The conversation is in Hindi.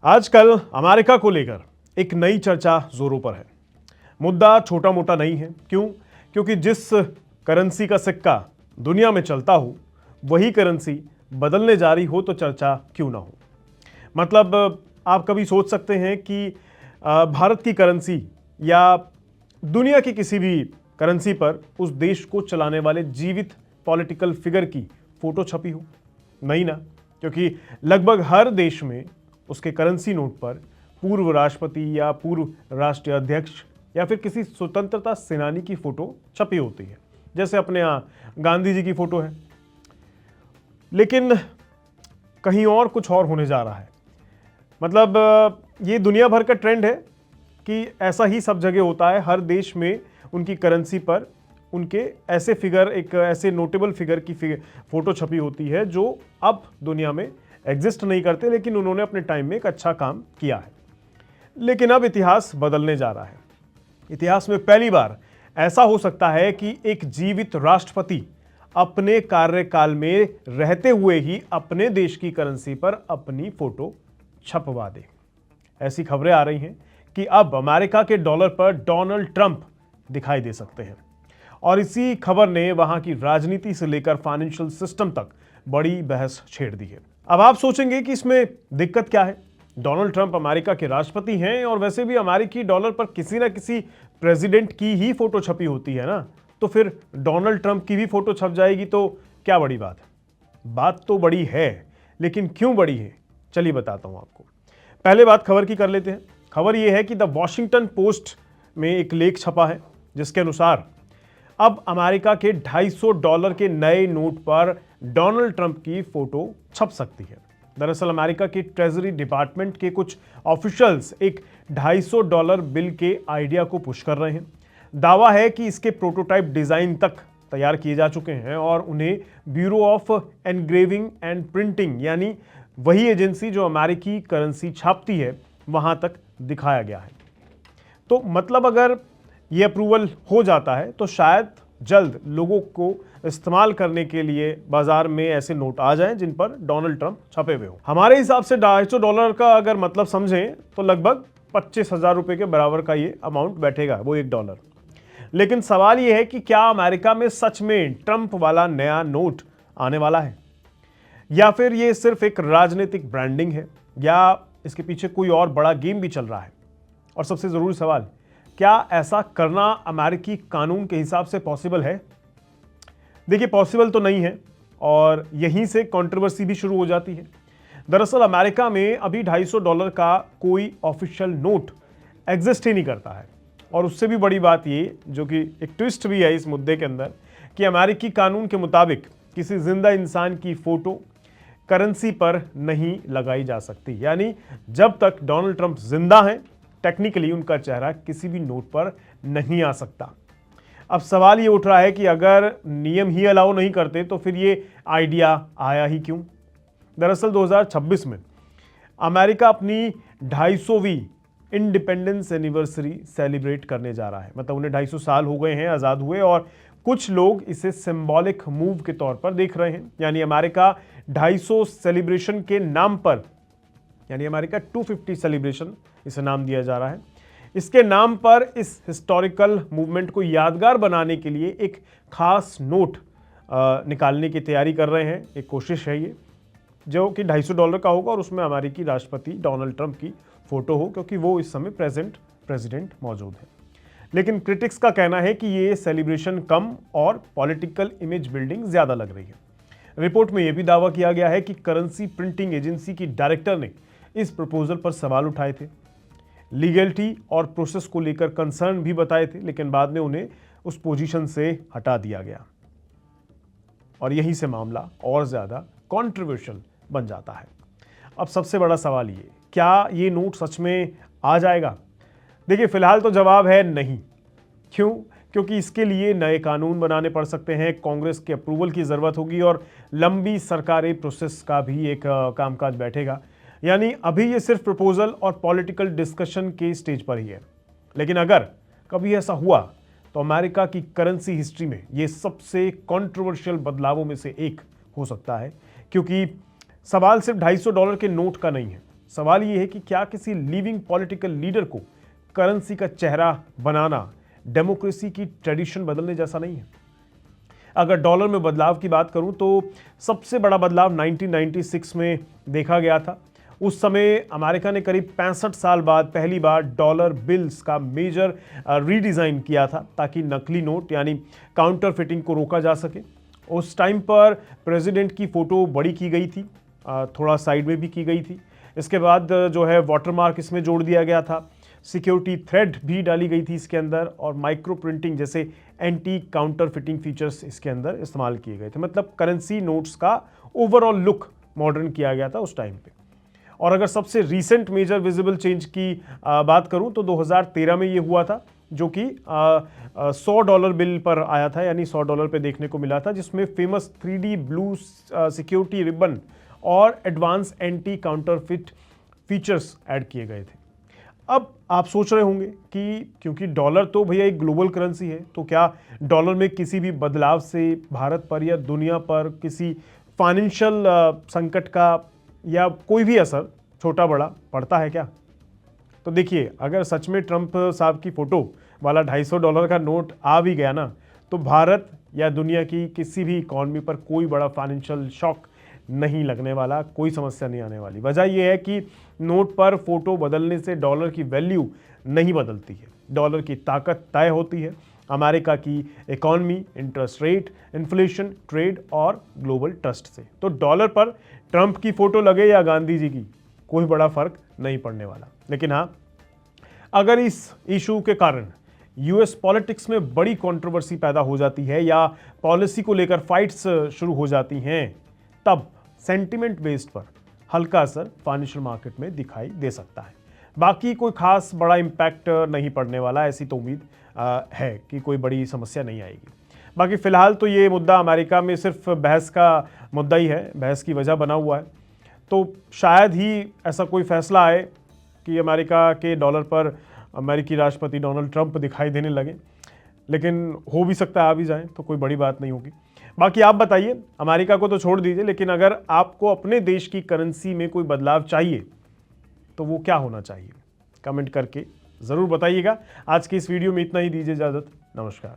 आजकल अमेरिका को लेकर एक नई चर्चा जोरों पर है। मुद्दा छोटा मोटा नहीं है। क्यों? क्योंकि जिस करेंसी का सिक्का दुनिया में चलता हो वही करेंसी बदलने जा रही हो तो चर्चा क्यों ना हो। मतलब आप कभी सोच सकते हैं कि भारत की करेंसी या दुनिया की किसी भी करेंसी पर उस देश को चलाने वाले जीवित पॉलिटिकल फिगर की फोटो छपी हो? नहीं ना, क्योंकि लगभग हर देश में उसके करेंसी नोट पर पूर्व राष्ट्रपति या पूर्व राष्ट्रीय अध्यक्ष या फिर किसी स्वतंत्रता सेनानी की फोटो छपी होती है। जैसे अपने यहाँ गांधी जी की फोटो है। लेकिन कहीं और कुछ और होने जा रहा है। मतलब ये दुनिया भर का ट्रेंड है कि ऐसा ही सब जगह होता है। हर देश में उनकी करेंसी पर उनके ऐसे फिगर, एक ऐसे नोटेबल फिगर की फोटो छपी होती है जो अब दुनिया में एग्जिस्ट नहीं करते, लेकिन उन्होंने अपने टाइम में एक अच्छा काम किया है। लेकिन अब इतिहास बदलने जा रहा है। इतिहास में पहली बार ऐसा हो सकता है कि एक जीवित राष्ट्रपति अपने कार्यकाल में रहते हुए ही अपने देश की करेंसी पर अपनी फोटो छपवा दे। ऐसी खबरें आ रही हैं कि अब अमेरिका के डॉलर पर डोनाल्ड ट्रंप दिखाई दे सकते हैं। और इसी खबर ने वहां की राजनीति से लेकर फाइनेंशियल सिस्टम तक बड़ी बहस छेड़ दी है। अब आप सोचेंगे कि इसमें दिक्कत क्या है? डोनाल्ड ट्रंप अमेरिका के राष्ट्रपति हैं और वैसे भी अमेरिकी डॉलर पर किसी ना किसी प्रेसिडेंट की ही फोटो छपी होती है ना, तो फिर डोनाल्ड ट्रंप की भी फोटो छप जाएगी तो क्या बड़ी बात है? बात तो बड़ी है, लेकिन क्यों बड़ी है चलिए बताता हूं आपको। पहले बात खबर की कर लेते हैं। खबर यह है कि द वॉशिंगटन पोस्ट में एक लेख छपा है जिसके अनुसार अब अमेरिका के $250 के नए नोट पर डोनाल्ड ट्रंप की फोटो छप सकती है। दरअसल अमेरिका के ट्रेजरी डिपार्टमेंट के कुछ ऑफिशियल्स एक $250 बिल के आइडिया को पुश कर रहे हैं। दावा है कि इसके प्रोटोटाइप डिजाइन तक तैयार किए जा चुके हैं और उन्हें bureau of engraving and printing, यानी वही एजेंसी जो अमेरिकी करेंसी छापती है, वहां तक दिखाया गया है। तो मतलब अगर यह अप्रूवल हो जाता है तो शायद जल्द लोगों को इस्तेमाल करने के लिए बाजार में ऐसे नोट आ जाएं जिन पर डोनाल्ड ट्रंप छपे हुए हो। हमारे हिसाब से $250 का अगर मतलब समझें तो लगभग 25,000 रुपए के बराबर का ये अमाउंट बैठेगा, वो $1। लेकिन सवाल यह है कि क्या अमेरिका में सच में ट्रंप वाला नया नोट आने वाला है, या फिर ये सिर्फ एक राजनीतिक ब्रांडिंग है, या इसके पीछे कोई और बड़ा गेम भी चल रहा है? और सबसे जरूरी सवाल, क्या ऐसा करना अमेरिकी कानून के हिसाब से पॉसिबल है? देखिए, पॉसिबल तो नहीं है और यहीं से कंट्रोवर्सी भी शुरू हो जाती है। दरअसल अमेरिका में अभी $250 का कोई ऑफिशियल नोट एग्जिस्ट ही नहीं करता है। और उससे भी बड़ी बात ये, जो कि एक ट्विस्ट भी है इस मुद्दे के अंदर, कि अमेरिकी कानून के मुताबिक किसी जिंदा इंसान की फोटो करेंसी पर नहीं लगाई जा सकती। यानी जब तक डोनाल्ड ट्रंप जिंदा हैं, टेक्निकली उनका चेहरा किसी भी नोट पर नहीं आ सकता। अब सवाल ये उठ रहा है कि अगर नियम ही अलाउ नहीं करते तो फिर ये आइडिया आया ही क्यों? दरअसल 2026 में अमेरिका अपनी 250वीं इंडिपेंडेंस एनिवर्सरी सेलिब्रेट करने जा रहा है। मतलब उन्हें 250 साल हो गए हैं आज़ाद हुए, और कुछ लोग इसे सिंबॉलिक मूव के तौर पर देख रहे हैं। यानी अमेरिका 250 सेलिब्रेशन के नाम पर, यानी अमेरिका 250 सेलिब्रेशन इसे नाम दिया जा रहा है, इसके नाम पर इस हिस्टोरिकल मूवमेंट को यादगार बनाने के लिए एक खास नोट निकालने की तैयारी कर रहे हैं। एक कोशिश है ये, जो कि $250 का होगा और उसमें अमेरिकी राष्ट्रपति डोनाल्ड ट्रंप की फोटो हो, क्योंकि वो इस समय प्रेसिडेंट मौजूद है। लेकिन क्रिटिक्स का कहना है कि ये सेलिब्रेशन कम और पॉलिटिकल इमेज बिल्डिंग ज्यादा लग रही है। रिपोर्ट में यह भी दावा किया गया है कि करेंसी प्रिंटिंग एजेंसी की डायरेक्टर ने इस प्रपोजल पर सवाल उठाए थे, लीगलिटी और प्रोसेस को लेकर कंसर्न भी बताए थे, लेकिन बाद में उन्हें उस पोजीशन से हटा दिया गया और यहीं से मामला और ज्यादा कंट्रोवर्शियल बन जाता है। अब सबसे बड़ा सवाल ये, क्या ये नोट सच में आ जाएगा? देखिए, फिलहाल तो जवाब है नहीं। क्यों? क्योंकि इसके लिए नए कानून बनाने पड़ सकते हैं, कांग्रेस के अप्रूवल की जरूरत होगी और लंबी सरकारी प्रोसेस का भी एक कामकाज बैठेगा। यानी अभी ये सिर्फ प्रपोजल और पॉलिटिकल डिस्कशन के स्टेज पर ही है। लेकिन अगर कभी ऐसा हुआ तो अमेरिका की करेंसी हिस्ट्री में ये सबसे कंट्रोवर्शियल बदलावों में से एक हो सकता है, क्योंकि सवाल सिर्फ $250 के नोट का नहीं है, सवाल ये है कि क्या किसी लिविंग पॉलिटिकल लीडर को करेंसी का चेहरा बनाना डेमोक्रेसी की ट्रेडिशन बदलने जैसा नहीं है? अगर डॉलर में बदलाव की बात करूं तो सबसे बड़ा बदलाव 1996 में देखा गया था। उस समय अमेरिका ने करीब 65 साल बाद पहली बार डॉलर बिल्स का मेजर रीडिज़ाइन किया था ताकि नकली नोट यानी काउंटरफिटिंग को रोका जा सके। उस टाइम पर प्रेसिडेंट की फ़ोटो बड़ी की गई थी, थोड़ा साइड में भी की गई थी। इसके बाद जो है वाटरमार्क इसमें जोड़ दिया गया था, सिक्योरिटी थ्रेड भी डाली गई थी इसके अंदर, और माइक्रो प्रिंटिंग जैसे एंटी काउंटरफिटिंग फीचर्स इसके अंदर इस्तेमाल किए गए थे। मतलब करेंसी नोट्स का ओवरऑल लुक मॉडर्न किया गया था उस टाइम पे। और अगर सबसे रीसेंट मेजर विजिबल चेंज की बात करूं तो 2013 में ये हुआ था, जो कि $100 बिल पर आया था, यानी $100 पे देखने को मिला था, जिसमें famous 3D blue security ribbon और advance anti counterfeit features add किए गए थे। अब आप सोच रहे होंगे कि क्योंकि डॉलर तो भैया एक ग्लोबल करेंसी है, तो क्या डॉलर में किसी भी बदलाव से भारत पर या दुनिया पर किसी फाइनेंशियल संकट का या कोई भी असर छोटा बड़ा पड़ता है क्या? तो देखिए, अगर सच में ट्रंप साहब की फ़ोटो वाला $250 का नोट आ भी गया ना, तो भारत या दुनिया की किसी भी इकॉनमी पर कोई बड़ा फाइनेंशियल शॉक नहीं लगने वाला, कोई समस्या नहीं आने वाली। वजह यह है कि नोट पर फोटो बदलने से डॉलर की वैल्यू नहीं बदलती है, डॉलर की ताकत तय होती है अमेरिका की economy, interest rate, inflation, trade और ग्लोबल ट्रस्ट से। तो डॉलर पर ट्रंप की फोटो लगे या गांधी जी की, कोई बड़ा फर्क नहीं पड़ने वाला। लेकिन हाँ, अगर इस इशू के कारण यूएस पॉलिटिक्स में बड़ी कंट्रोवर्सी पैदा हो जाती है या पॉलिसी को लेकर फाइट्स शुरू हो जाती हैं, तब सेंटिमेंट बेस्ड पर हल्का असर फाइनेंशियल मार्केट में दिखाई दे सकता है। बाकी कोई खास बड़ा इम्पैक्ट नहीं पड़ने वाला, ऐसी तो उम्मीद है कि कोई बड़ी समस्या नहीं आएगी। बाकी फ़िलहाल तो ये मुद्दा अमेरिका में सिर्फ बहस का मुद्दा ही है, बहस की वजह बना हुआ है। तो शायद ही ऐसा कोई फैसला आए कि अमेरिका के डॉलर पर अमेरिकी राष्ट्रपति डोनाल्ड ट्रंप दिखाई देने लगे, लेकिन हो भी सकता है आ भी जाए, तो कोई बड़ी बात नहीं होगी। बाकी आप बताइए, अमेरिका को तो छोड़ दीजिए, लेकिन अगर आपको अपने देश की करेंसी में कोई बदलाव चाहिए तो वो क्या होना चाहिए? कमेंट करके ज़रूर बताइएगा। आज की इस वीडियो में इतना ही, दीजिए इजाज़त, नमस्कार।